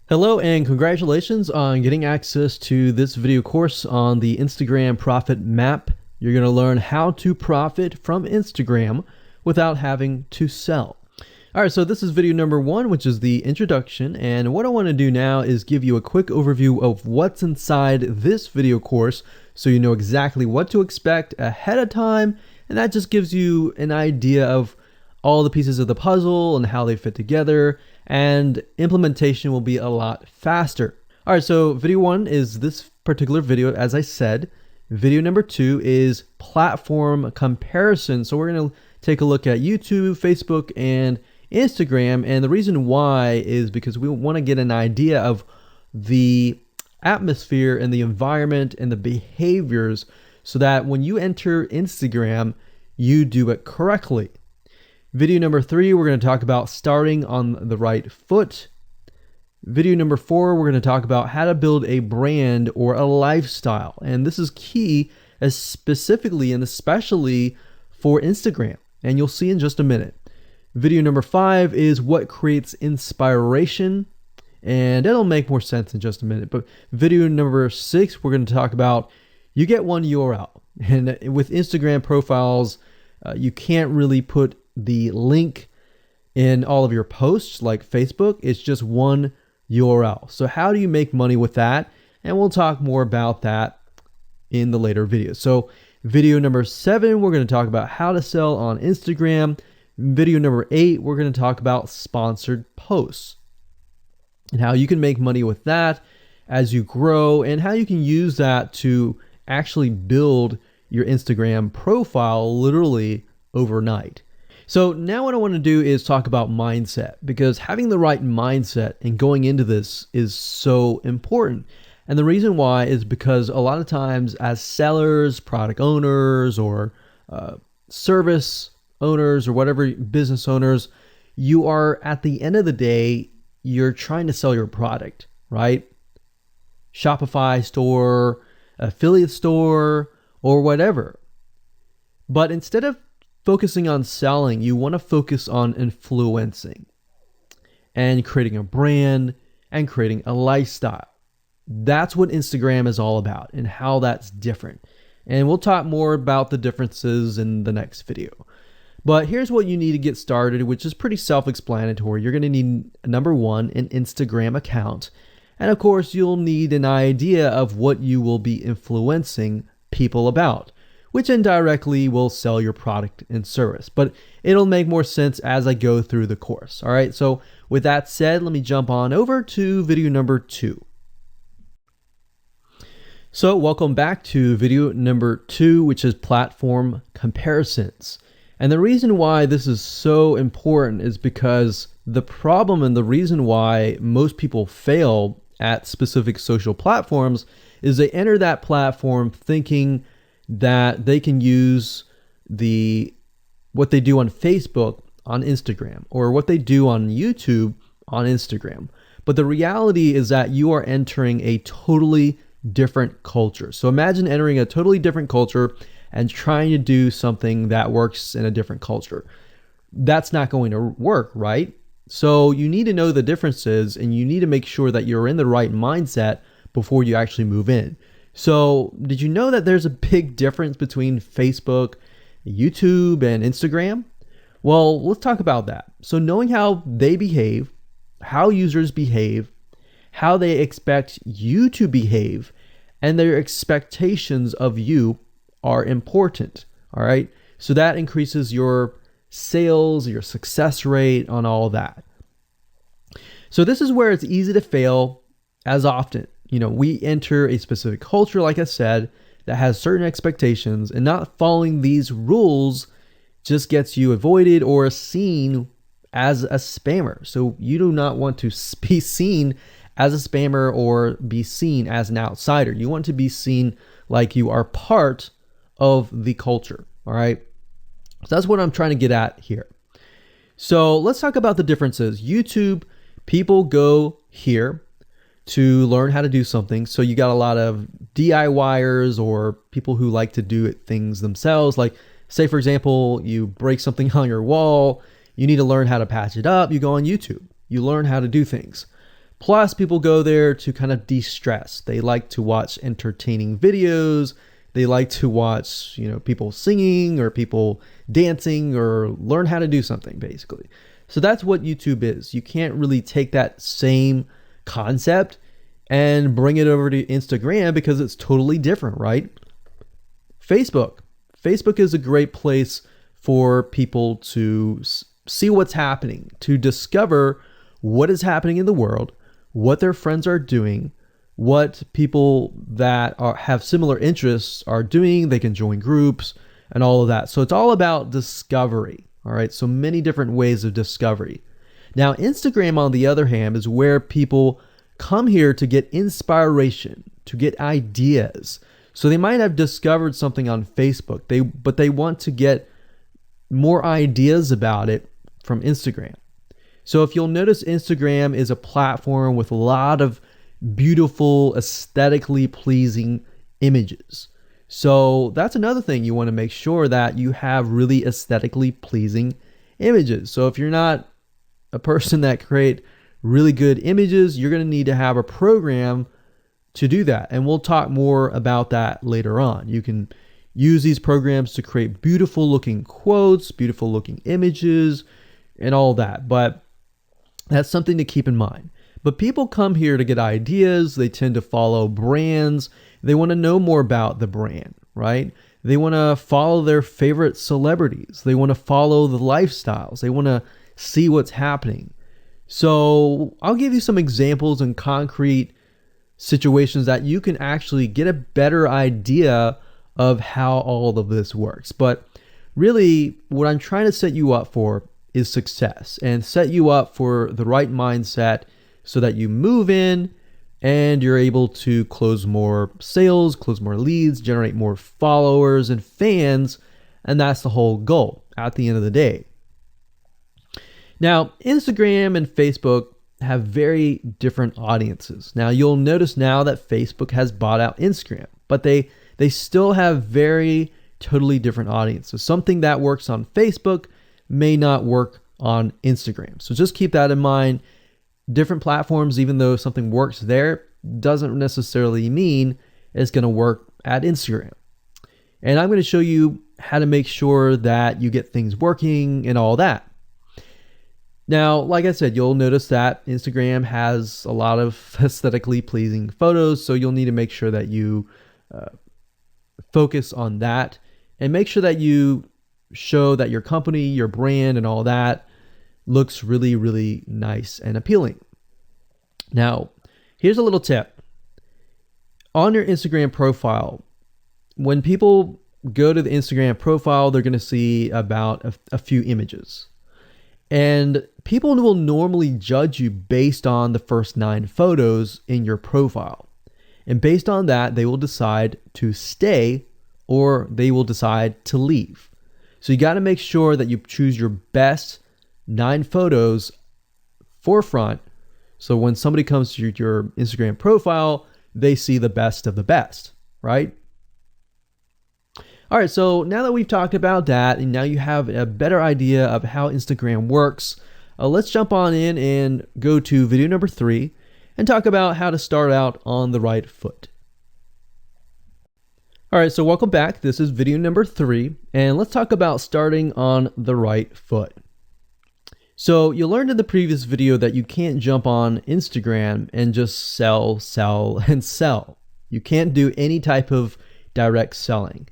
Hello and congratulations on getting access to this video course on the Instagram Profit Map. You're going to learn how to profit from Instagram without having to sell. All right, so this is video number 1, which is the introduction. And what I want to do now is give you a quick overview of what's inside this video course so you know exactly what to expect ahead of time. And that just gives you an idea of all the pieces of the puzzle and how they fit together, and implementation will be a lot faster. All right, so video 1 is this particular video, as I said. Video number 2 is platform comparison. So we're going to take a look at YouTube, Facebook, and Instagram. And the reason why is because we want to get an idea of the atmosphere and the environment and the behaviors so that when you enter Instagram, you do it correctly. Video number 3, we're going to talk about starting on the right foot. Video number 4, we're going to talk about how to build a brand or a lifestyle. And this is key, as specifically and especially for Instagram. And you'll see in just a minute. Video number 5 is what creates inspiration. And it'll make more sense in just a minute. But video number 6, we're going to talk about you get one URL. And with Instagram profiles, you can't really put the link in all of your posts like Facebook. It's just one URL. So how do you make money with that? And we'll talk more about that in the later videos. So video number 7, we're going to talk about how to sell on Instagram. Video number 8, we're going to talk about sponsored posts and how you can make money with that as you grow, and how you can use that to actually build your Instagram profile literally overnight. So now what I want to do is talk about mindset, because having the right mindset and going into this is so important. And the reason why is because a lot of times as sellers, product owners, or service owners, or whatever business owners, you are, at the end of the day, you're trying to sell your product, right? Shopify store, affiliate store, or whatever. But instead of focusing on selling, you want to focus on influencing and creating a brand and creating a lifestyle. That's what Instagram is all about and how that's different. And we'll talk more about the differences in the next video. But here's what you need to get started, which is pretty self-explanatory. You're going to need, number 1, an Instagram account. And of course, you'll need an idea of what you will be influencing people about, which indirectly will sell your product and service. But it'll make more sense as I go through the course. All right, so with that said, let me jump on over to video number 2. So welcome back to video number 2, which is platform comparisons. And the reason why this is so important is because the problem and the reason why most people fail at specific social platforms is they enter that platform thinking that they can use what they do on Facebook on Instagram, or what they do on YouTube on Instagram. But the reality is that you are entering a totally different culture. So imagine entering a totally different culture and trying to do something that works in a different culture. That's not going to work, right? So you need to know the differences, and you need to make sure that you're in the right mindset before you actually move in. So did you know that there's a big difference between Facebook, YouTube, and Instagram? Well, let's talk about that. So knowing how they behave, how users behave, how they expect you to behave, and their expectations of you are important. All right. So that increases your sales, your success rate on all that. So this is where it's easy to fail as often. We enter a specific culture, like I said, that has certain expectations, and not following these rules just gets you avoided or seen as a spammer. So you do not want to be seen as a spammer or be seen as an outsider. You want to be seen like you are part of the culture. All right. So that's what I'm trying to get at here. So let's talk about the differences. YouTube, people go here to learn how to do something. So you got a lot of DIYers, or people who like to do things themselves. Like, say, for example, you break something on your wall, you need to learn how to patch it up. You go on YouTube, you learn how to do things. Plus, people go there to kind of de-stress. They like to watch entertaining videos. They like to watch, people singing or people dancing or learn how to do something, basically. So that's what YouTube is. You can't really take that same concept and bring it over to Instagram because it's totally different, right? Facebook. Facebook is a great place for people to see what's happening, to discover what is happening in the world, what their friends are doing, what people that have similar interests are doing. They can join groups and all of that. So it's all about discovery. All right. So many different ways of discovery. Now, Instagram, on the other hand, is where people come here to get inspiration, to get ideas. So they might have discovered something on Facebook, but they want to get more ideas about it from Instagram. So if you'll notice, Instagram is a platform with a lot of beautiful, aesthetically pleasing images. So that's another thing. You want to make sure that you have really aesthetically pleasing images. So if you're not a person that create really good images, you're going to need to have a program to do that. And we'll talk more about that later on. You can use these programs to create beautiful looking quotes, beautiful looking images, and all that. But that's something to keep in mind. But people come here to get ideas. They tend to follow brands. They want to know more about the brand, right? They want to follow their favorite celebrities. They want to follow the lifestyles. They want to see what's happening. So I'll give you some examples and concrete situations that you can actually get a better idea of how all of this works. But really, what I'm trying to set you up for is success, and set you up for the right mindset so that you move in and you're able to close more sales, close more leads, generate more followers and fans. And that's the whole goal at the end of the day. Now, Instagram and Facebook have very different audiences. Now, you'll notice now that Facebook has bought out Instagram, but they still have very totally different audiences. Something that works on Facebook may not work on Instagram. So just keep that in mind. Different platforms, even though something works there, doesn't necessarily mean it's going to work at Instagram. And I'm going to show you how to make sure that you get things working and all that. Now, like I said, you'll notice that Instagram has a lot of aesthetically pleasing photos, so you'll need to make sure that you focus on that and make sure that you show that your company, your brand, and all that looks really, really nice and appealing. Now, here's a little tip. On your Instagram profile, when people go to the Instagram profile, they're going to see about a few images. And people will normally judge you based on the first 9 photos in your profile. And based on that, they will decide to stay or they will decide to leave. So you got to make sure that you choose your best 9 photos forefront. So when somebody comes to your Instagram profile, they see the best of the best, right? All right, so now that we've talked about that, and now you have a better idea of how Instagram works, let's jump on in and go to video number 3 and talk about how to start out on the right foot. All right, so welcome back. This is video number 3, and let's talk about starting on the right foot. So you learned in the previous video that you can't jump on Instagram and just sell, and sell. You can't do any type of direct selling.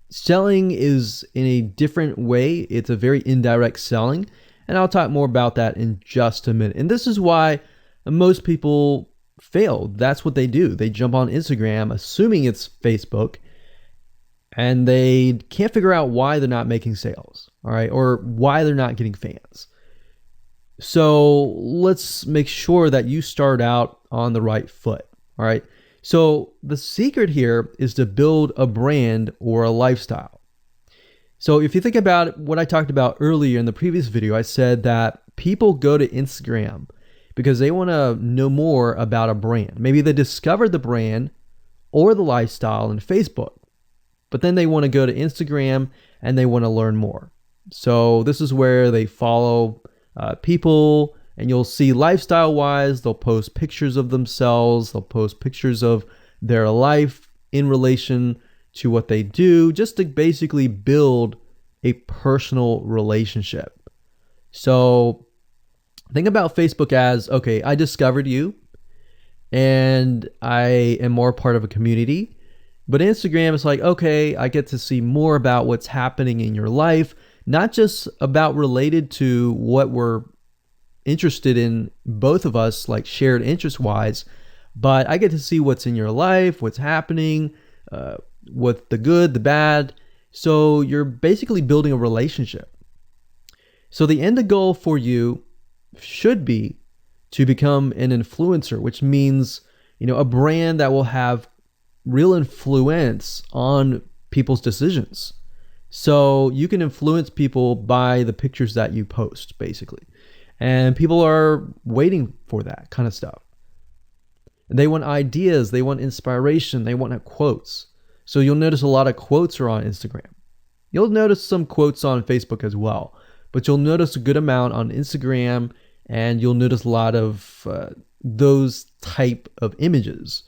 Selling is in a different way. It's a very indirect selling, and I'll talk more about that in just a minute. And this is why most people fail. That's what they do. They jump on Instagram assuming it's Facebook, and they can't figure out why they're not making sales, all right, or why they're not getting fans. So let's make sure that you start out on the right foot, all right? So the secret here is to build a brand or a lifestyle. So if you think about what I talked about earlier in the previous video, I said that people go to Instagram because they want to know more about a brand. Maybe they discovered the brand or the lifestyle in Facebook, but then they want to go to Instagram and they want to learn more. So this is where they follow people And you'll see lifestyle wise, they'll post pictures of themselves, they'll post pictures of their life in relation to what they do, just to basically build a personal relationship. So think about Facebook as, okay, I discovered you and I am more part of a community. But Instagram is like, okay, I get to see more about what's happening in your life, not just about related to what we're interested in, both of us, like shared interest wise, but I get to see what's in your life, what's happening, what the good, the bad. So you're basically building a relationship. So the end goal for you should be to become an influencer, which means, a brand that will have real influence on people's decisions. So you can influence people by the pictures that you post, basically. And people are waiting for that kind of stuff. They want ideas, they want inspiration, they want quotes. So you'll notice a lot of quotes are on Instagram. You'll notice some quotes on Facebook as well, but you'll notice a good amount on Instagram, and you'll notice a lot of those type of images.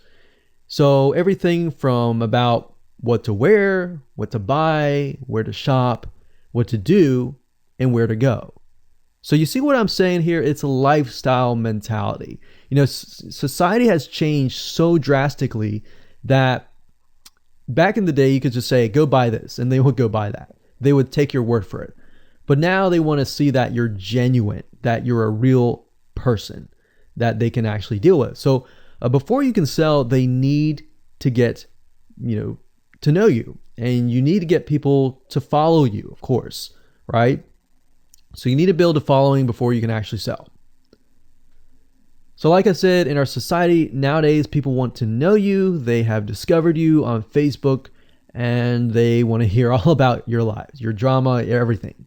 So everything from about what to wear, what to buy, where to shop, what to do, and where to go. So you see what I'm saying here? It's a lifestyle mentality. Society has changed so drastically that back in the day, you could just say, go buy this, and they would go buy that. They would take your word for it. But now they want to see that you're genuine, that you're a real person that they can actually deal with. So before you can sell, they need to get, to know you, and you need to get people to follow you, of course, right? So you need to build a following before you can actually sell. So like I said, in our society nowadays, people want to know you. They have discovered you on Facebook, and they want to hear all about your lives, your drama, everything.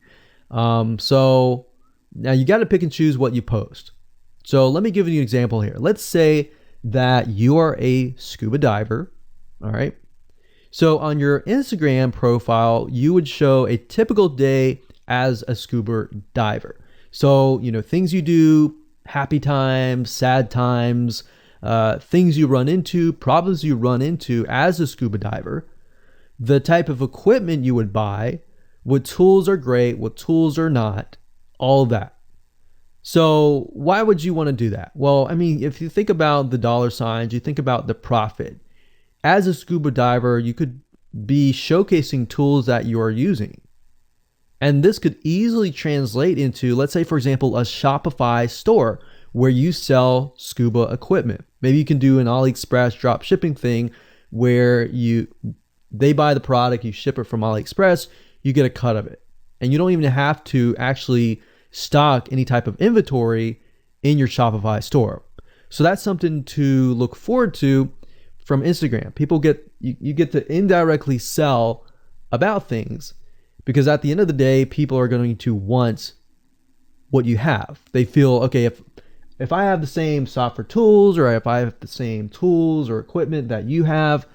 So now you got to pick and choose what you post. So let me give you an example here. Let's say that you are a scuba diver, all right? So on your Instagram profile, you would show a typical day as a scuba diver. So, things you do, happy times, sad times, things you run into, problems you run into as a scuba diver, the type of equipment you would buy, what tools are great, what tools are not, all that. So why would you want to do that? Well, if you think about the dollar signs, you think about the profit. As a scuba diver, you could be showcasing tools that you are using. And this could easily translate into, let's say, for example, a Shopify store where you sell scuba equipment. Maybe you can do an AliExpress drop shipping thing where they buy the product, you ship it from AliExpress, you get a cut of it. And you don't even have to actually stock any type of inventory in your Shopify store. So that's something to look forward to from Instagram. You get to indirectly sell about things, because at the end of the day, people are going to want what you have. They feel, okay, if I have the same software tools, or if I have the same tools or equipment that you have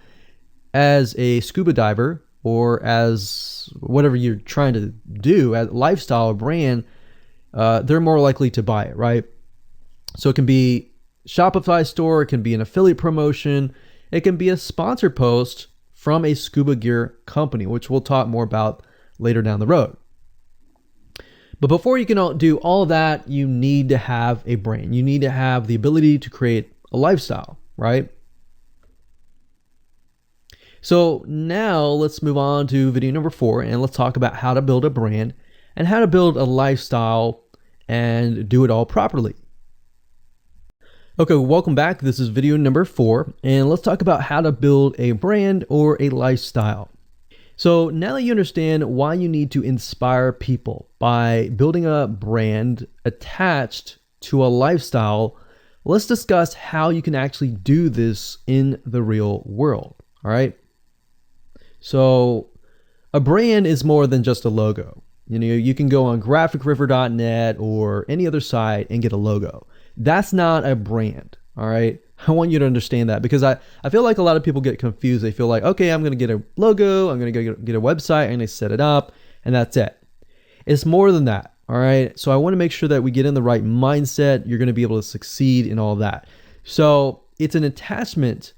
as a scuba diver, or as whatever you're trying to do, as lifestyle or brand, they're more likely to buy it, right? So it can be Shopify store, it can be an affiliate promotion, it can be a sponsor post from a scuba gear company, which we'll talk more about later down the road. But before you can do all of that, you need to have a brand. You need to have the ability to create a lifestyle, right? So now let's move on to video number 4, and let's talk about how to build a brand and how to build a lifestyle and do it all properly. Okay, welcome back. This is video number 4, and let's talk about how to build a brand or a lifestyle. So now that you understand why you need to inspire people by building a brand attached to a lifestyle, let's discuss how you can actually do this in the real world. All right. So a brand is more than just a logo. You can go on graphicriver.net or any other site and get a logo. That's not a brand. All right. I want you to understand that, because I feel like a lot of people get confused. They feel like, okay, I'm going to get a logo, I'm going to get a website, I'm going to set it up, and that's it. It's more than that. All right. So I want to make sure that we get in the right mindset. You're going to be able to succeed in all that. So it's an attachment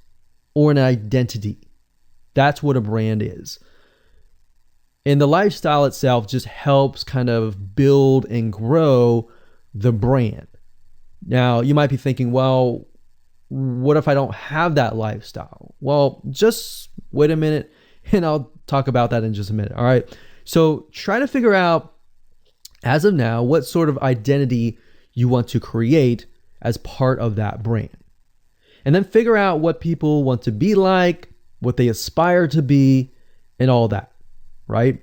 or an identity. That's what a brand is. And the lifestyle itself just helps kind of build and grow the brand. Now, you might be thinking, well, what if I don't have that lifestyle? Well, just wait a minute and I'll talk about that in just a minute. All right. So try to figure out, as of now, what sort of identity you want to create as part of that brand. And then figure out what people want to be like, what they aspire to be, and all that, right?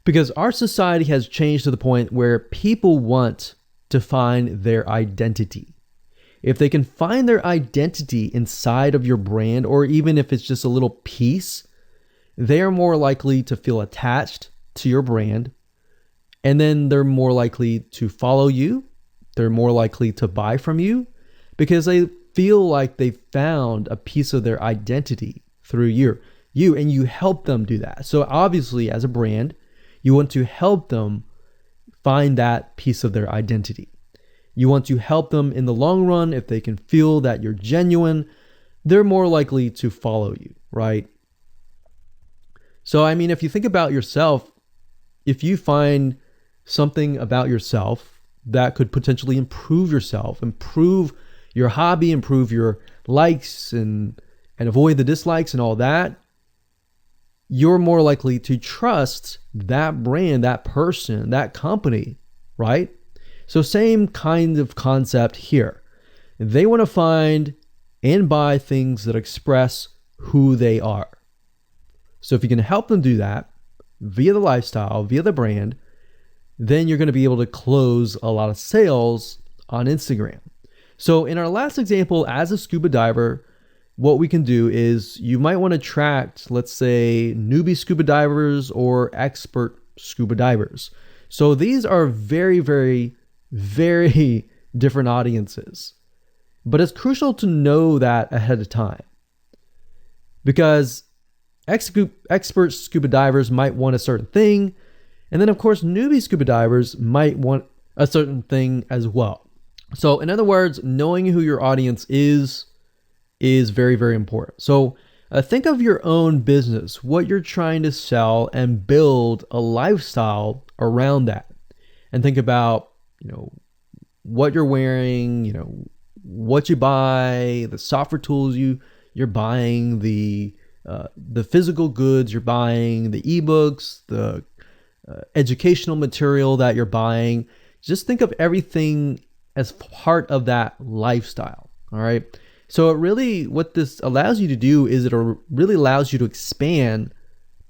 Because our society has changed to the point where people want to find their identity. If they can find their identity inside of your brand, or even if it's just a little piece, they are more likely to feel attached to your brand. And then they're more likely to follow you. They're more likely to buy from you because they feel like they found a piece of their identity through you, and you help them do that. So obviously, as a brand, you want to help them find that piece of their identity. You want to help them in the long run. If they can feel that you're genuine, they're more likely to follow you, right? So, I mean, if you think about yourself, if you find something about yourself that could potentially improve yourself, improve your hobby, improve your likes and avoid the dislikes and all that, you're more likely to trust that brand, that person, that company, right? So same kind of concept here. They want to find and buy things that express who they are. So if you can help them do that via the lifestyle, via the brand, then you're going to be able to close a lot of sales on Instagram. So in our last example, as a scuba diver, what we can do is you might want to attract, let's say, newbie scuba divers or expert scuba divers. So these are very, very, very different audiences. But it's crucial to know that ahead of time, because expert scuba divers might want a certain thing. And then, of course, newbie scuba divers might want a certain thing as well. So in other words, knowing who your audience is very, very important. So think of your own business, what you're trying to sell, and build a lifestyle around that. And think about, what you're wearing, what you buy, the software tools you're buying, the physical goods you're buying, the ebooks, the educational material that you're buying. Just think of everything as part of that lifestyle. All right. So what this allows you to do is it really allows you to expand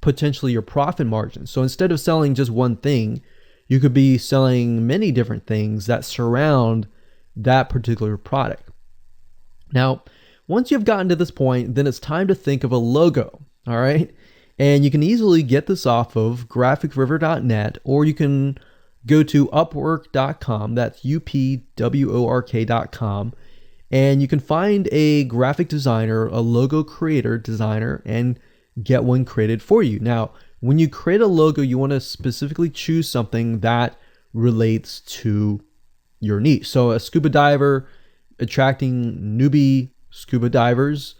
potentially your profit margin. So instead of selling just one thing, you could be selling many different things that surround that particular product. Now, once you've gotten to this point, then it's time to think of a logo. All right. And you can easily get this off of graphicriver.net, or you can go to upwork.com. That's upwork.com. And you can find a graphic designer, a logo creator, designer, and get one created for you. Now, when you create a logo, you want to specifically choose something that relates to your niche. So a scuba diver attracting newbie scuba divers,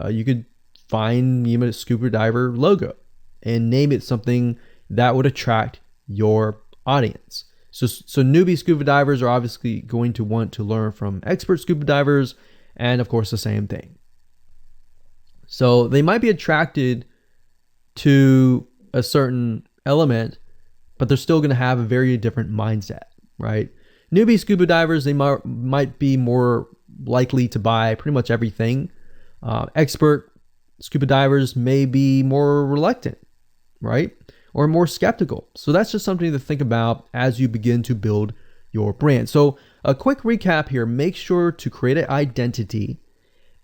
you could find a scuba diver logo and name it something that would attract your audience. So newbie scuba divers are obviously going to want to learn from expert scuba divers, and of course the same thing. So they might be attracted to a certain element, but they're still going to have a very different mindset, right? Newbie scuba divers, they might be more likely to buy pretty much everything. Expert scuba divers may be more reluctant, right? Or more skeptical. So that's just something to think about as you begin to build your brand. So a quick recap here: make sure to create an identity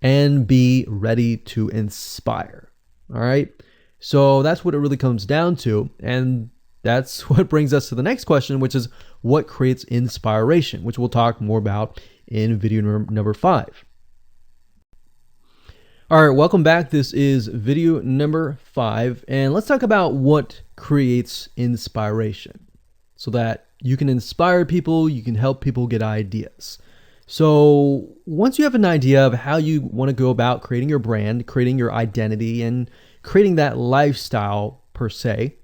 and be ready to inspire. All right. So that's what it really comes down to. And that's what brings us to the next question, which is what creates inspiration, which we'll talk more about in video number 5. All right, welcome back. This is video number 5, and let's talk about what creates inspiration. so that you can inspire people, you can help people get ideas. So once you have an idea of how you want to go about creating your brand, creating your identity, and creating that lifestyle per se,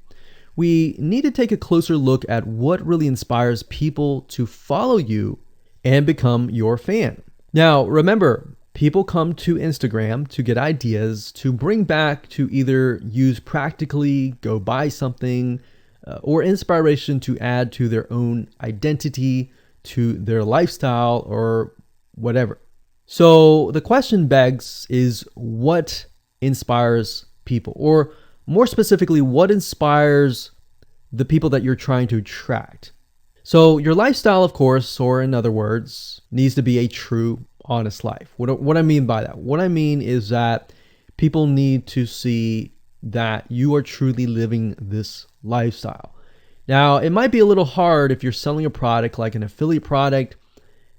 we need to take a closer look at what really inspires people to follow you and become your fan. Now, remember, people come to Instagram to get ideas to bring back to either use practically, go buy something, or inspiration to add to their own identity, to their lifestyle, or whatever. So the question begs is, what inspires people? Or more specifically, what inspires the people that you're trying to attract? So your lifestyle, of course, or in other words, needs to be a true, honest life. What I mean by that? What I mean is that people need to see that you are truly living this lifestyle. Now, it might be a little hard if you're selling a product like an affiliate product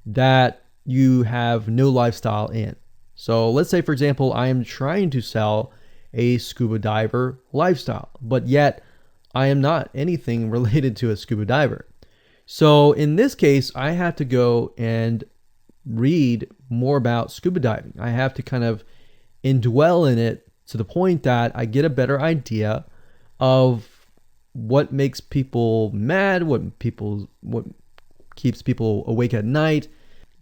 that you have no lifestyle in. So let's say, for example, I am trying to sell a scuba diver lifestyle, but yet I am not anything related to a scuba diver. So in this case, I have to go and read more about scuba diving. I have to kind of indwell in it to the point that I get a better idea of what makes people mad, what keeps people awake at night,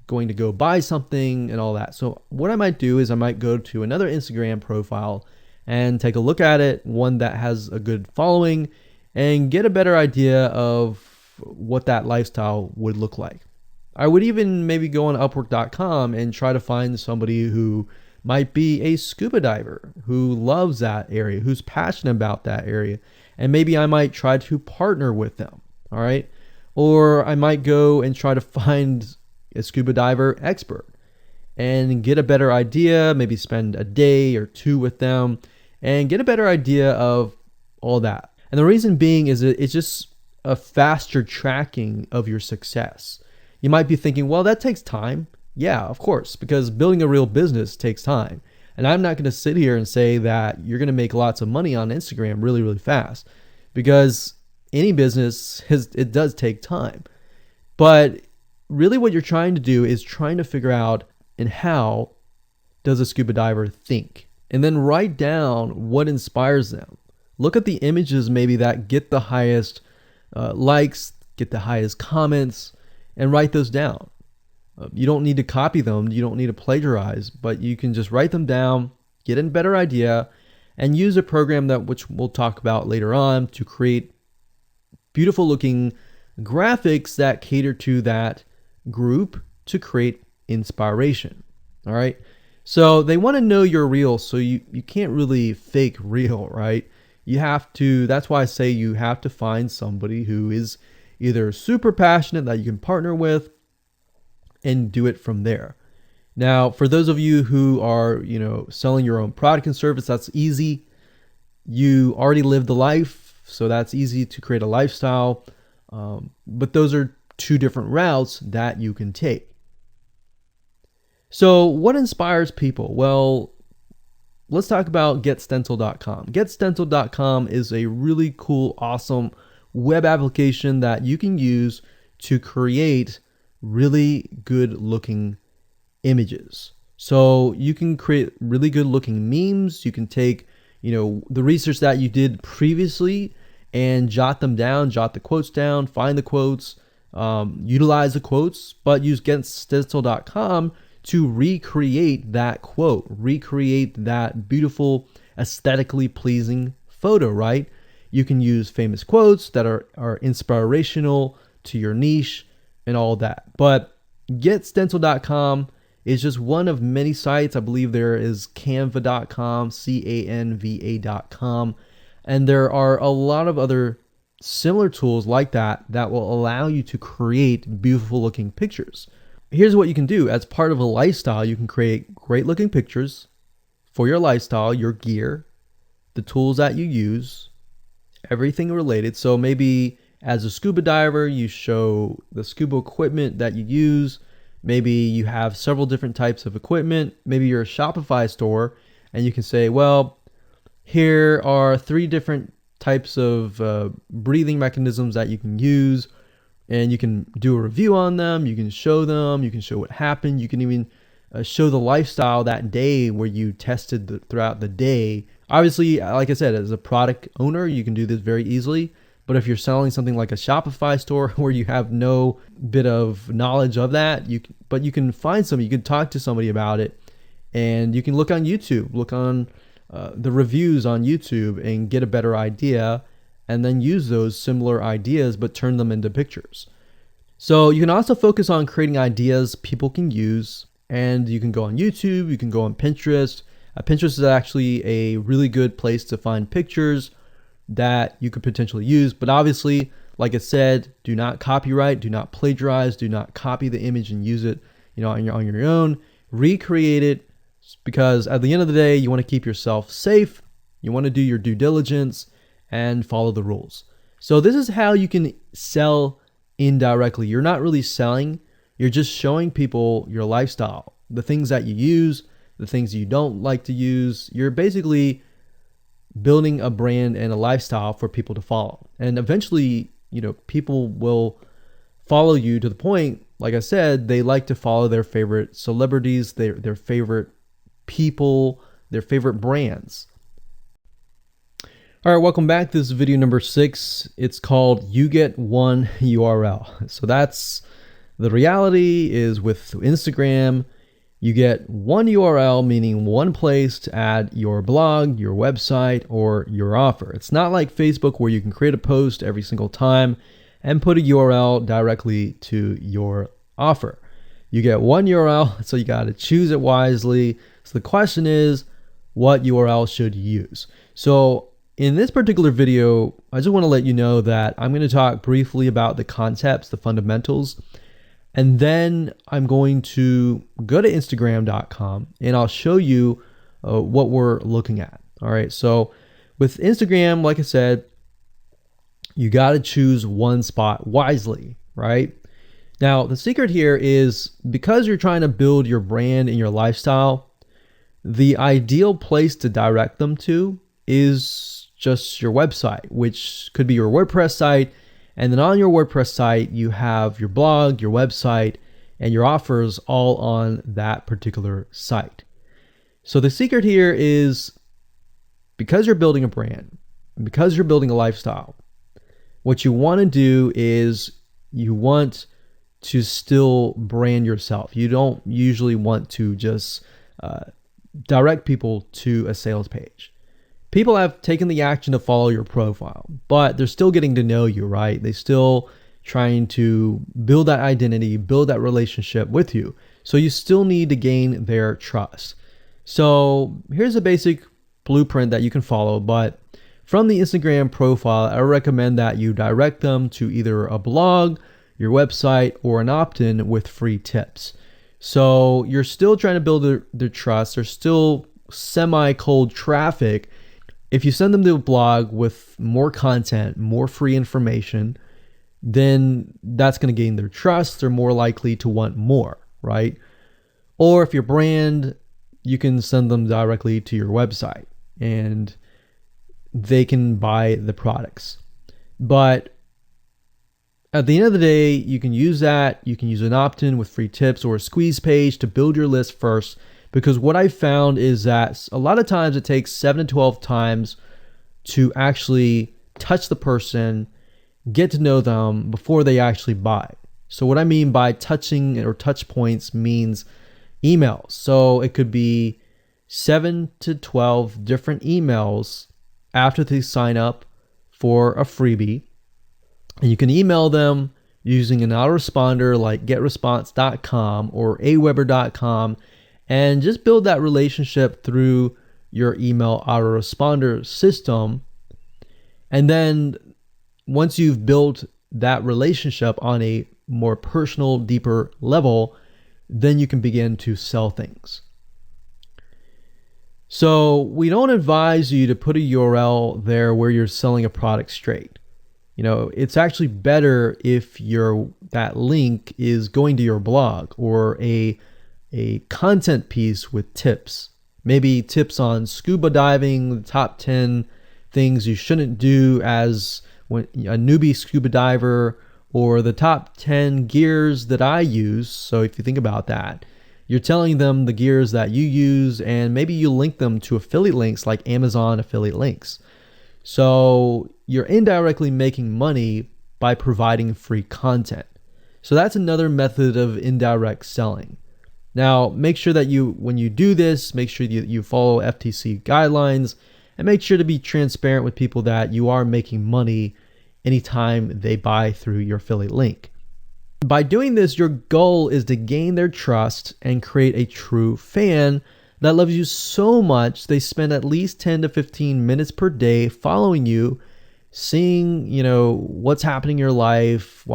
going to go buy something and all that. So what I might do is I might go to another Instagram profile and take a look at it, one that has a good following, and get a better idea of what that lifestyle would look like. I would even maybe go on Upwork.com and try to find somebody who might be a scuba diver, who loves that area, who's passionate about that area. And maybe I might try to partner with them, all right? Or I might go and try to find a scuba diver expert and get a better idea, maybe spend a day or two with them and get a better idea of all that. And the reason being is it's just a faster tracking of your success. You might be thinking, well, that takes time. Yeah, of course, because building a real business takes time. And I'm not going to sit here and say that you're going to make lots of money on Instagram really, really fast, because any business it does take time. But really what you're trying to do is trying to figure out and how does a scuba diver think? And then write down what inspires them. Look at the images maybe that get the highest likes, get the highest comments, and write those down. You don't need to copy them. You don't need to plagiarize, but you can just write them down, get a better idea, and use a program which we'll talk about later on to create beautiful looking graphics that cater to that group to create inspiration. All right. So they want to know you're real. So you can't really fake real, right? You have to, that's why I say you have to find somebody who is either super passionate that you can partner with and do it from there. Now, for those of you who are, selling your own product and service, that's easy. You already live the life, so that's easy to create a lifestyle. But those are two different routes that you can take. So what inspires people? Well, let's talk about GetStencil.com. GetStencil.com is a really cool, awesome web application that you can use to create really good looking images. So you can create really good looking memes. You can take, the research that you did previously and jot them down, jot the quotes down, find the quotes, utilize the quotes, but use GetStencil.com to recreate that quote, recreate that beautiful, aesthetically pleasing photo, right? You can use famous quotes that are inspirational to your niche and all that. But GetStencil.com is just one of many sites. I believe there is Canva.com, Canva.com, and there are a lot of other similar tools like that will allow you to create beautiful looking pictures. Here's what you can do. As part of a lifestyle, you can create great looking pictures for your lifestyle, your gear, the tools that you use, everything related. So maybe as a scuba diver, you show the scuba equipment that you use. Maybe you have several different types of equipment. Maybe you're a Shopify store and you can say, well, here are 3 different types of breathing mechanisms that you can use, and you can do a review on them. You can show them. You can show what happened. You can even show the lifestyle that day where you tested throughout the day. Obviously, like I said, as a product owner, you can do this very easily. But if you're selling something like a Shopify store where you have no bit of knowledge of that, you can find somebody, you can talk to somebody about it, and you can look on YouTube, look on the reviews on YouTube and get a better idea, and then use those similar ideas but turn them into pictures. So you can also focus on creating ideas people can use, and you can go on YouTube, you can go on Pinterest. Pinterest is actually a really good place to find pictures that you could potentially use, but obviously, like I said, do not copyright, do not plagiarize, do not copy the image and use it, on your own. Recreate it, because at the end of the day, you want to keep yourself safe. You want to do your due diligence and follow the rules. So this is how you can sell indirectly. You're not really selling, you're just showing people your lifestyle, the things that you use, the things you don't like to use. You're basically building a brand and a lifestyle for people to follow. And eventually, people will follow you to the point, like I said, they like to follow their favorite celebrities, their favorite people, their favorite brands. All right, welcome back. This is video number 6. It's called You Get One URL. So that's the reality is with Instagram, you get one URL, meaning one place to add your blog, your website, or your offer. It's not like Facebook where you can create a post every single time and put a URL directly to your offer. You get one URL, so you got to choose it wisely. So the question is, what URL should you use? So in this particular video, I just want to let you know that I'm going to talk briefly about the concepts, the fundamentals, and then I'm going to go to Instagram.com and I'll show you what we're looking at. All right, so with Instagram, like I said, you got to choose one spot wisely, right? Now, the secret here is because you're trying to build your brand and your lifestyle, the ideal place to direct them to is just your website, which could be your WordPress site. And then on your WordPress site, you have your blog, your website, and your offers all on that particular site. So the secret here is because you're building a brand, because you're building a lifestyle, what you want to do is you want to still brand yourself. You don't usually want to just direct people to a sales page. People have taken the action to follow your profile, but they're still getting to know you, right? They're still trying to build that identity, build that relationship with you. So you still need to gain their trust. So here's a basic blueprint that you can follow, but from the Instagram profile, I recommend that you direct them to either a blog, your website, or an opt-in with free tips. So you're still trying to build their trust. There's still semi-cold traffic. If you send them to a blog with more content, more free information, then that's going to gain their trust. They're more likely to want more, right? Or if your brand, you can send them directly to your website and they can buy the products. But at the end of the day, you can use that. You can use an opt-in with free tips or a squeeze page to build your list first. Because what I found is that a lot of times it takes 7 to 12 times to actually touch the person, get to know them before they actually buy. So what I mean by touching or touch points means emails. So it could be 7 to 12 different emails after they sign up for a freebie. And you can email them using an autoresponder like getresponse.com or aweber.com. And just build that relationship through your email autoresponder system. And then once you've built that relationship on a more personal, deeper level, then you can begin to sell things. So we don't advise you to put a URL there where you're selling a product straight. It's actually better if that link is going to your blog or a content piece with tips, maybe tips on scuba diving, the top 10 things you shouldn't do as a newbie scuba diver, or the top 10 gears that I use. So if you think about that, you're telling them the gears that you use, and maybe you link them to affiliate links like Amazon affiliate links. So you're indirectly making money by providing free content. So that's another method of indirect selling. Now, make sure that when you do this, make sure you follow FTC guidelines, and make sure to be transparent with people that you are making money anytime they buy through your affiliate link. By doing this, your goal is to gain their trust and create a true fan that loves you so much they spend at least 10 to 15 minutes per day following you, seeing, what's happening in your life,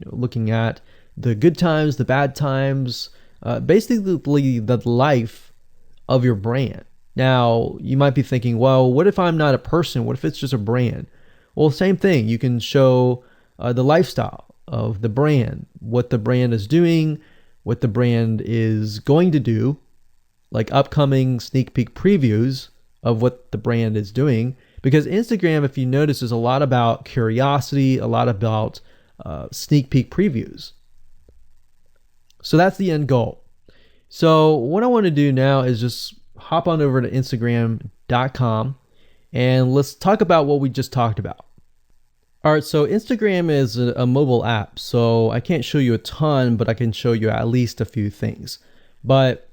looking at the good times, the bad times, basically the life of your brand. Now, you might be thinking, well, what if I'm not a person? What if it's just a brand? Well, same thing. You can show the lifestyle of the brand, what the brand is doing, what the brand is going to do, like upcoming sneak peek previews of what the brand is doing. Because Instagram, if you notice, is a lot about curiosity, a lot about sneak peek previews. So that's the end goal. So what I want to do now is just hop on over to Instagram.com and let's talk about what we just talked about. All right, so Instagram is a mobile app, so I can't show you a ton, but I can show you at least a few things. But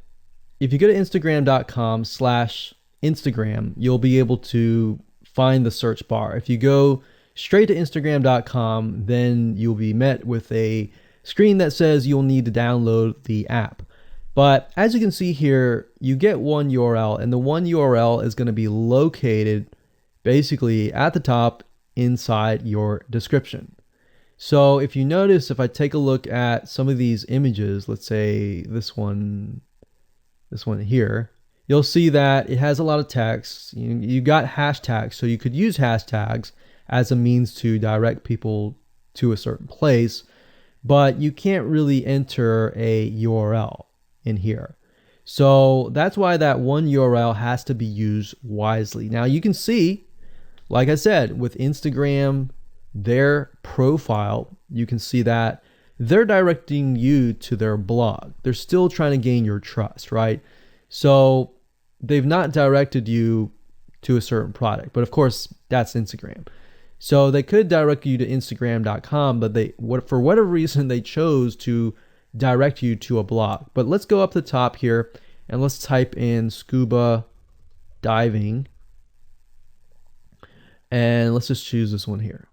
if you go to Instagram.com/Instagram, you'll be able to find the search bar. If you go straight to Instagram.com, then you'll be met with a screen that says you'll need to download the app. But as you can see here, you get one URL, and the one URL is going to be located basically at the top inside your description. So if you notice, if I take a look at some of these images, let's say this one here, you'll see that it has a lot of text. You got hashtags, so you could use hashtags as a means to direct people to a certain place, but you can't really enter a URL in here. So that's why that one URL has to be used wisely. Now you can see, like I said, with Instagram, their profile, you can see that they're directing you to their blog. They're still trying to gain your trust, right? So they've not directed you to a certain product, but of course that's Instagram. So they could direct you to Instagram.com, but for whatever reason, they chose to direct you to a blog. But let's go up the top here and let's type in scuba diving. And let's just choose this one here.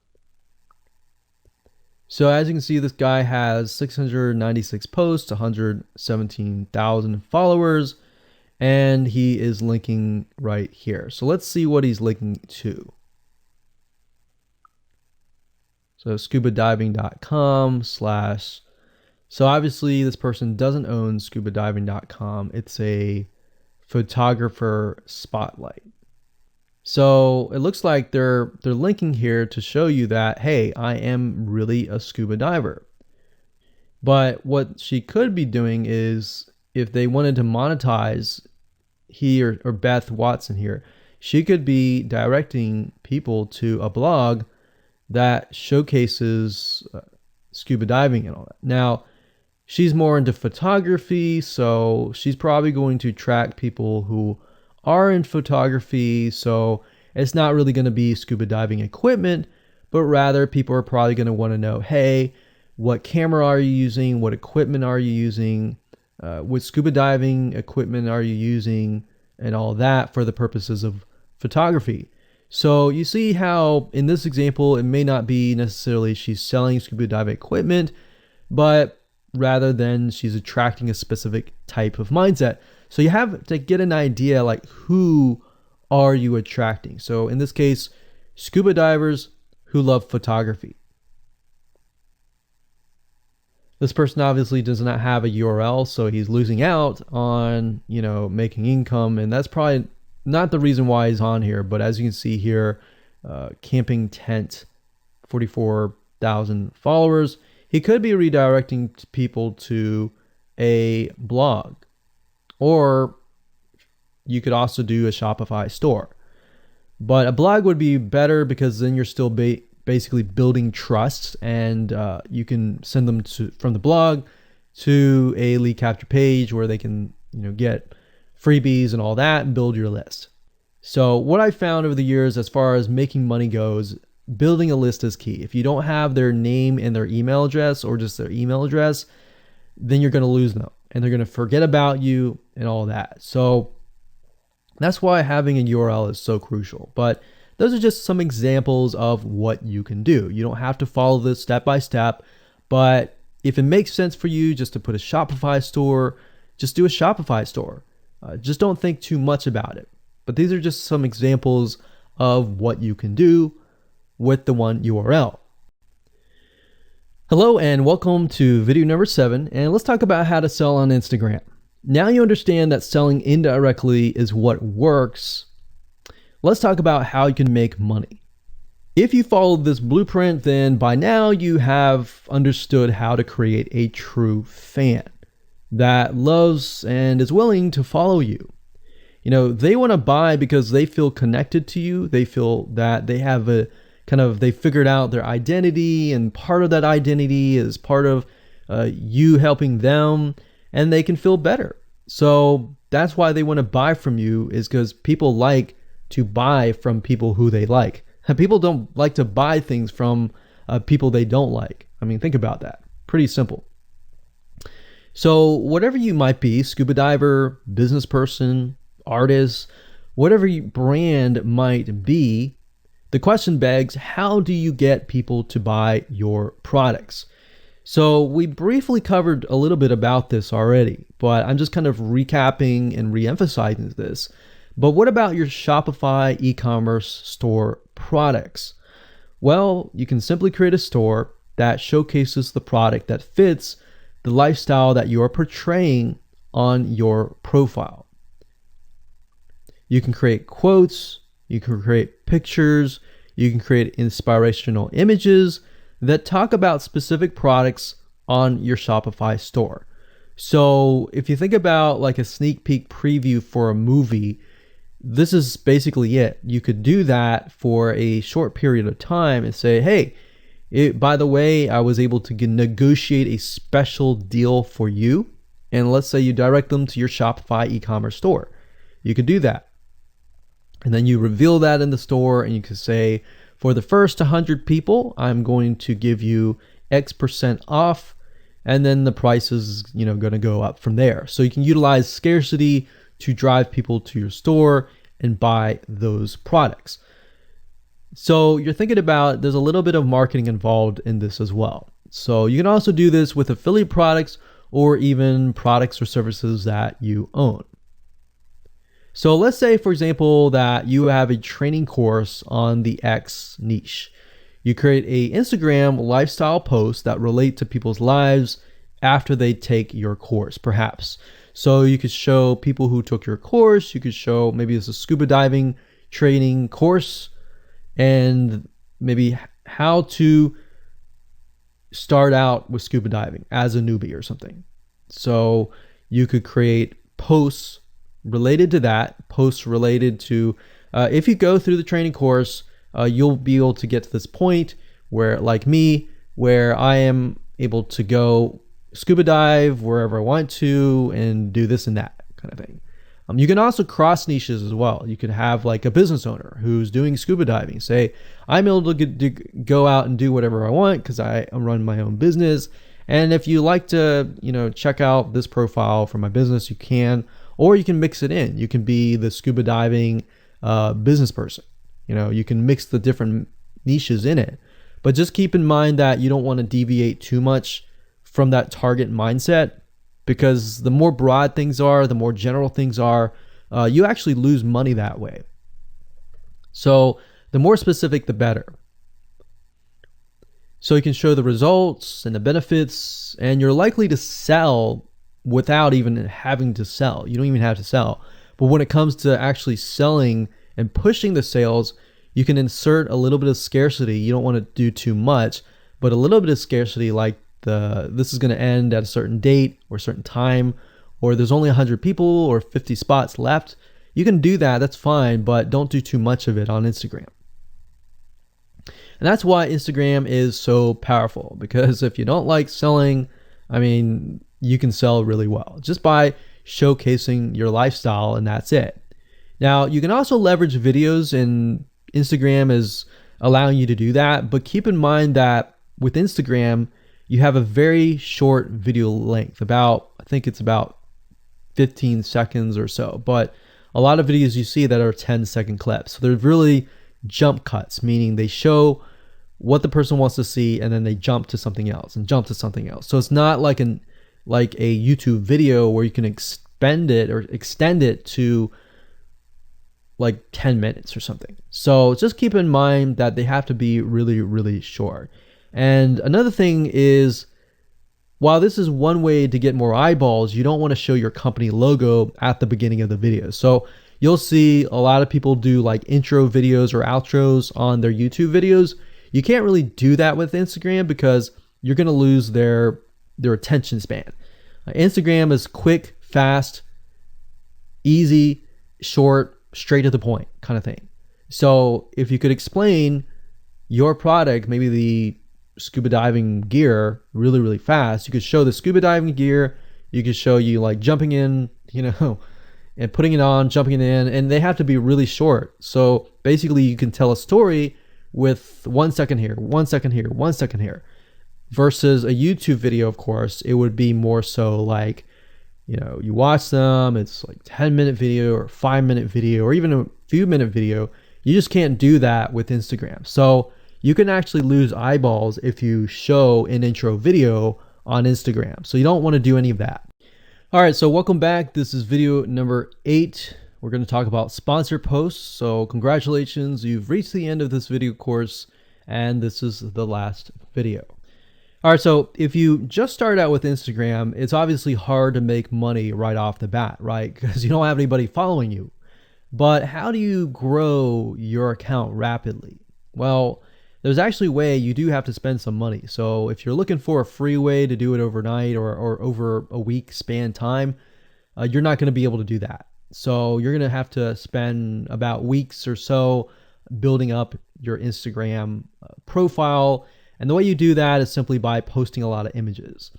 So as you can see, this guy has 696 posts, 117,000 followers, and he is linking right here. So let's see what he's linking to. So scubadiving.com/. So obviously this person doesn't own scubadiving.com. It's a photographer spotlight. So it looks like they're linking here to show you that, hey, I am really a scuba diver. But what she could be doing is, if they wanted to monetize he or Beth Watson here, she could be directing people to a blog that showcases scuba diving and all that. Now, she's more into photography, so she's probably going to track people who are in photography. So it's not really going to be scuba diving equipment, but rather people are probably going to want to know, hey, what camera are you using? What equipment are you using? What scuba diving equipment are you using? And all that for the purposes of photography. So you see how in this example, it may not be necessarily she's selling scuba diving equipment, but rather than she's attracting a specific type of mindset. So you have to get an idea, like, who are you attracting? So in this case, scuba divers who love photography. This person obviously does not have a URL, so he's losing out on, making income, and that's probably not the reason why he's on here. But as you can see here, camping tent, 44,000 followers. He could be redirecting people to a blog, or you could also do a Shopify store. But a blog would be better because then you're still basically building trust, and you can send them from the blog to a lead capture page where they can get freebies and all that and build your list. So what I found over the years as far as making money goes, building a list is key. If you don't have their name and their email address, or just their email address, then you're going to lose them and they're going to forget about you and all that. So that's why having a URL is so crucial. But those are just some examples of what you can do. You don't have to follow this step by step, but if it makes sense for you just to put a Shopify store, just do a Shopify store. Just don't think too much about it. But these are just some examples of what you can do with the one URL. Hello and welcome to video number 7, and let's talk about how to sell on Instagram. Now you understand that selling indirectly is what works. Let's talk about how you can make money. If you followed this blueprint, then by now you have understood how to create a true fan that loves and is willing to follow you. They want to buy because they feel connected to you. They feel that they have they figured out their identity, and part of that identity is part of you helping them, and they can feel better. So that's why they want to buy from you, is because people like to buy from people who they like. People don't like to buy things from people they don't like. I mean, think about that. Pretty simple. So whatever you might be, scuba diver, business person, artist, whatever your brand might be, the question begs, how do you get people to buy your products? So we briefly covered a little bit about this already, but I'm just kind of recapping and re-emphasizing this. But what about your Shopify e-commerce store products? Well, you can simply create a store that showcases the product that fits the lifestyle that you are portraying on your profile. You can create quotes, you can create pictures, you can create inspirational images that talk about specific products on your Shopify store. So if you think about like a sneak peek preview for a movie, this is basically it. You could do that for a short period of time and say, hey, by the way, I was able to negotiate a special deal for you. And let's say you direct them to your Shopify e-commerce store. You could do that. And then you reveal that in the store, and you could say, for the first 100 people, I'm going to give you X% off. And then the price is, going to go up from there. So you can utilize scarcity to drive people to your store and buy those products. So you're thinking about, there's a little bit of marketing involved in this as well. So you can also do this with affiliate products or even products or services that you own. So let's say, for example, that you have a training course on the X niche. You create a Instagram lifestyle post that relate to people's lives after they take your course, perhaps. So you could show people who took your course, you could show maybe it's a scuba diving training course, and maybe how to start out with scuba diving as a newbie or something. So you could create posts related to that, posts related to, if you go through the training course, you'll be able to get to this point where, like me, where I am able to go scuba dive wherever I want to and do this and that kind of thing. You can also cross niches as well. You could have like a business owner who's doing scuba diving. Say, I'm able to go out and do whatever I want because I run my own business. And if you like to, check out this profile for my business, you can, or you can mix it in. You can be the scuba diving business person. You can mix the different niches in it. But just keep in mind that you don't want to deviate too much from that target mindset, because the more broad things are, the more general things are, you actually lose money that way. So the more specific, the better. So you can show the results and the benefits, and you're likely to sell without even having to sell. You don't even have to sell. But when it comes to actually selling and pushing the sales, you can insert a little bit of scarcity. You don't want to do too much, but a little bit of scarcity, like this is going to end at a certain date or a certain time, or there's only 100 people or 50 spots left. you can do that, that's fine, but don't do too much of it on Instagram. And that's why Instagram is so powerful, because if you don't like selling, I mean, you can sell really well just by showcasing your lifestyle, and that's it. Now, you can also leverage videos, and Instagram is allowing you to do that, but keep in mind that with Instagram, you have a very short video length, I think it's about 15 seconds or so, but a lot of videos you see that are 10-second clips. So they're really jump cuts, meaning they show what the person wants to see and then they jump to something else and jump to something else. So it's not like a YouTube video where you can extend it to like 10 minutes or something. So just keep in mind that they have to be really, really short. And another thing is, while this is one way to get more eyeballs, you don't want to show your company logo at the beginning of the video. So you'll see a lot of people do like intro videos or outros on their YouTube videos. You can't really do that with Instagram because you're going to lose their attention span. Instagram is quick, fast, easy, short, straight to the point kind of thing. So if you could explain your product, maybe the scuba diving gear, really, really fast, you could show the scuba diving gear, you could show you like jumping in, and putting it on, jumping in, and they have to be really short. So basically you can tell a story with 1 second here, 1 second here, 1 second here, versus a YouTube video. Of course, it would be more so like, you watch them, it's like 10-minute video or 5-minute video or even a few minute video. You just can't do that with Instagram. So you can actually lose eyeballs if you show an intro video on Instagram. So you don't want to do any of that. All right, so welcome back. This is video number 8. We're going to talk about sponsor posts. So congratulations, you've reached the end of this video course, and this is the last video. All right, so if you just start out with Instagram, it's obviously hard to make money right off the bat, right? Because you don't have anybody following you. But how do you grow your account rapidly? Well, there's actually a way. You do have to spend some money. So if you're looking for a free way to do it overnight or over a week span time, you're not going to be able to do that. So you're going to have to spend about weeks or so building up your Instagram profile. And the way you do that is simply by posting a lot of images.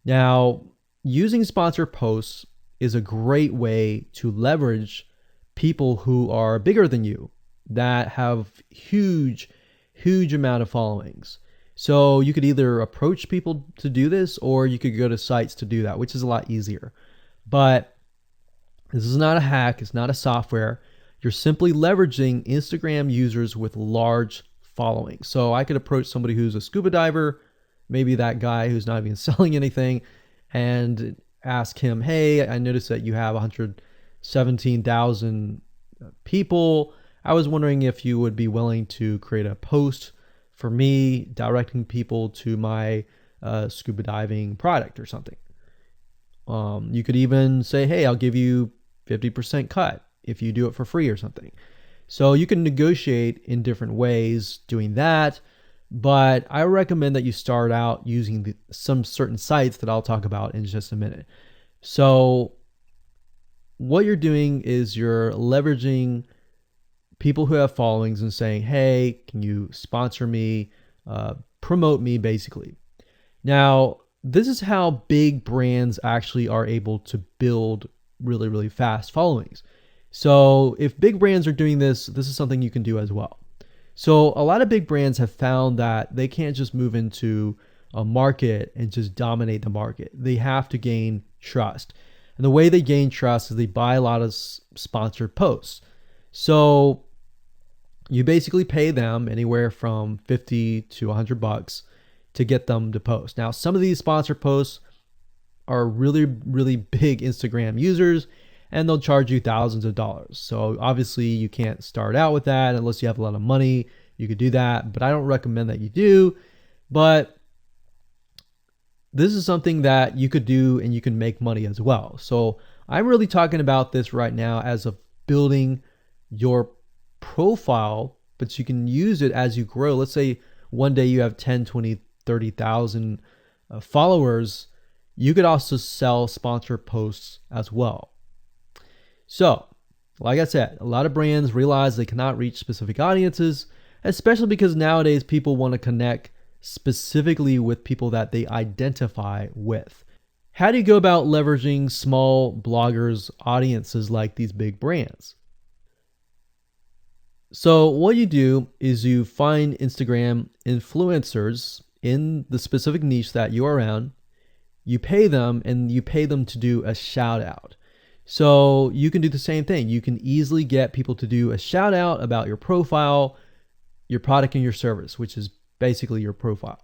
Now, using sponsor posts is a great way to leverage people who are bigger than you, that have huge amount of followings. So you could either approach people to do this, or you could go to sites to do that, which is a lot easier. But this is not a hack. It's not a software. You're simply leveraging Instagram users with large followings. So I could approach somebody who's a scuba diver, maybe that guy who's not even selling anything, and ask him, hey, I noticed that you have 117,000 people. I was wondering if you would be willing to create a post for me directing people to my scuba diving product or something. You could even say, hey, I'll give you 50% cut if you do it for free or something. So you can negotiate in different ways doing that. But I recommend that you start out using some certain sites that I'll talk about in just a minute. So what you're doing is you're leveraging people who have followings and saying, hey, can you sponsor me, promote me, basically. Now, this is how big brands actually are able to build really, really fast followings. So if big brands are doing this, this is something you can do as well. So a lot of big brands have found that they can't just move into a market and just dominate the market. They have to gain trust. And the way they gain trust is they buy a lot of sponsored posts. So you basically pay them anywhere from $50 to $100 to get them to post. Now, some of these sponsored posts are really, really big Instagram users, and they'll charge you thousands of dollars. So obviously you can't start out with that unless you have a lot of money. You could do that, but I don't recommend that you do. But this is something that you could do and you can make money as well. So I'm really talking about this right now as of building your profile, but you can use it as you grow. Let's say one day you have 10, 20, 30,000 followers. You could also sell sponsor posts as well. So Like I said, a lot of brands realize they cannot reach specific audiences, especially because nowadays people want to connect specifically with people that they identify with. How do you go about leveraging small bloggers' audiences like these big brands? So what you do is you find Instagram influencers in the specific niche that you are in. You pay them, and you pay them to do a shout out. So you can do the same thing. You can easily get people to do a shout out about your profile, your product, and your service, which is basically your profile.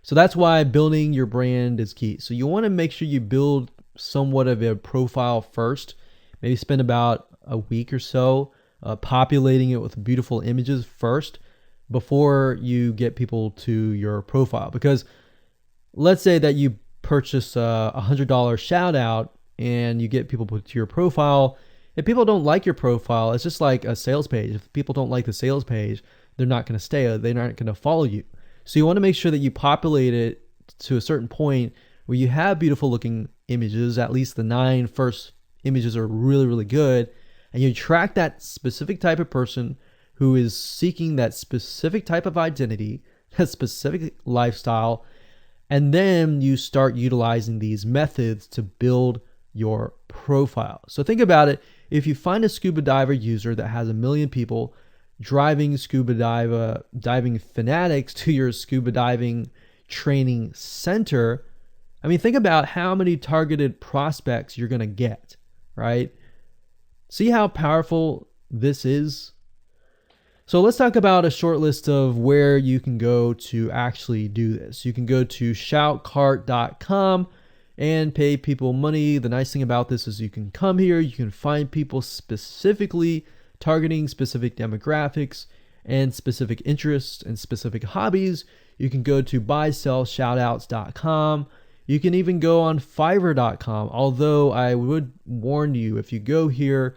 So that's why building your brand is key. So you want to make sure you build somewhat of a profile first. Maybe spend about a week or so populating it with beautiful images first before you get people to your profile. Because let's say that you purchase a $100 shout out and you get people to your profile. If people don't like your profile, it's just like a sales page. If people don't like the sales page, they're not going to stay. They're not going to follow you. So you want to make sure that you populate it to a certain point where you have beautiful looking images. At least the 9 first images are really, really good. And you attract that specific type of person who is seeking that specific type of identity, that specific lifestyle. And then you start utilizing these methods to build your profile. So think about it. If you find a scuba diver user that has 1 million people driving scuba diving fanatics to your scuba diving training center, I mean, think about how many targeted prospects you're going to get, right? See how powerful this is? So let's talk about a short list of where you can go to actually do this. You can go to shoutcart.com and pay people money. The nice thing about this is you can come here, you can find people specifically targeting specific demographics and specific interests and specific hobbies. You can go to buysellshoutouts.com. You can even go on fiverr.com. Although I would warn you, if you go here,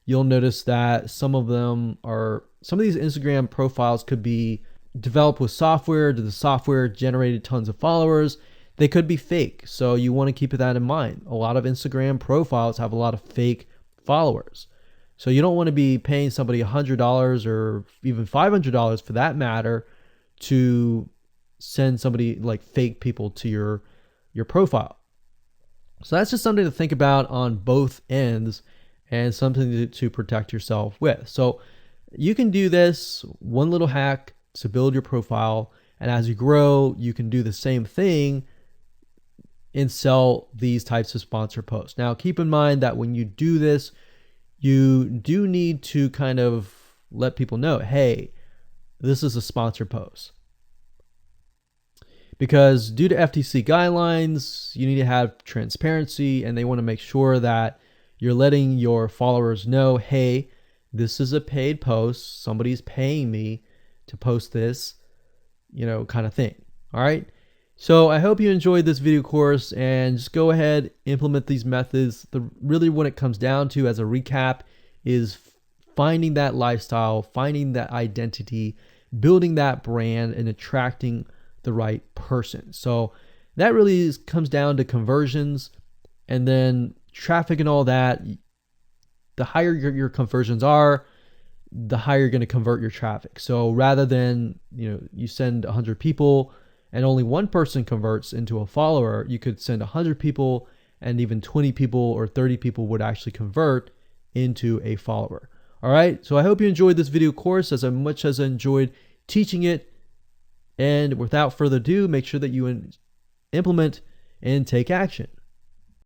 you'll notice that some of these Instagram profiles could be developed with software. The software generated tons of followers. They could be fake. So you want to keep that in mind. A lot of Instagram profiles have a lot of fake followers. So you don't want to be paying somebody $100 or even $500 for that matter to send somebody like fake people to your profile. So that's just something to think about on both ends and something to protect yourself with. So you can do this one little hack to build your profile. And as you grow, you can do the same thing and sell these types of sponsor posts. Now, keep in mind that when you do this, you do need to kind of let people know, hey, this is a sponsor post. Because due to FTC guidelines, you need to have transparency, and they want to make sure that you're letting your followers know, hey, this is a paid post. Somebody's paying me to post this, kind of thing. All right. So I hope you enjoyed this video course, and just go ahead, implement these methods. Really what it comes down to as a recap is finding that lifestyle, finding that identity, building that brand, and attracting the right person. So that really comes down to conversions, and then traffic and all that. The higher your conversions are, the higher you're going to convert your traffic. So rather than, you send 100 people and only one person converts into a follower, you could send 100 people and even 20 people or 30 people would actually convert into a follower. All right. So I hope you enjoyed this video course as much as I enjoyed teaching it. And without further ado, make sure that you implement and take action.